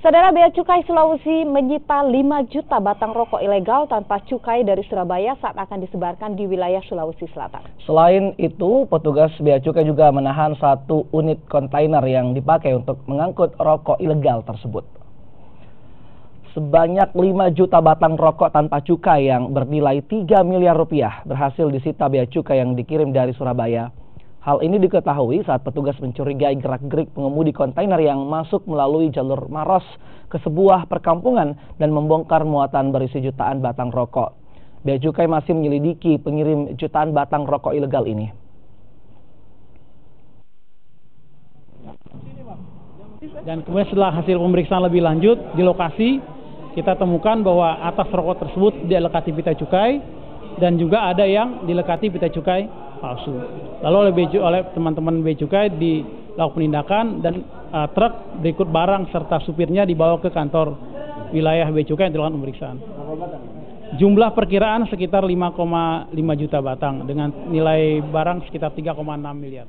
Saudara, Bea Cukai Sulawesi menyita 5 juta batang rokok ilegal tanpa cukai dari Surabaya saat akan disebarkan di wilayah Sulawesi Selatan. Selain itu, petugas Bea Cukai juga menahan 1 unit kontainer yang dipakai untuk mengangkut rokok ilegal tersebut. Sebanyak 5 juta batang rokok tanpa cukai yang bernilai 3 miliar rupiah berhasil disita Bea Cukai yang dikirim dari Surabaya. Hal ini diketahui saat petugas mencurigai gerak-gerik pengemudi kontainer yang masuk melalui jalur Maros ke sebuah perkampungan dan membongkar muatan berisi jutaan batang rokok. Bea Cukai masih menyelidiki pengirim jutaan batang rokok ilegal ini. Dan kemudian setelah hasil pemeriksaan lebih lanjut di lokasi, kita temukan bahwa atas rokok tersebut dilekati pita cukai dan juga ada yang dilekati pita cukai palsu. Lalu oleh teman-teman Bea Cukai dilakukan penindakan dan truk berikut barang serta supirnya dibawa ke kantor wilayah Bea Cukai untuk dilakukan pemeriksaan. Jumlah perkiraan sekitar 5,5 juta batang dengan nilai barang sekitar 3,6 miliar.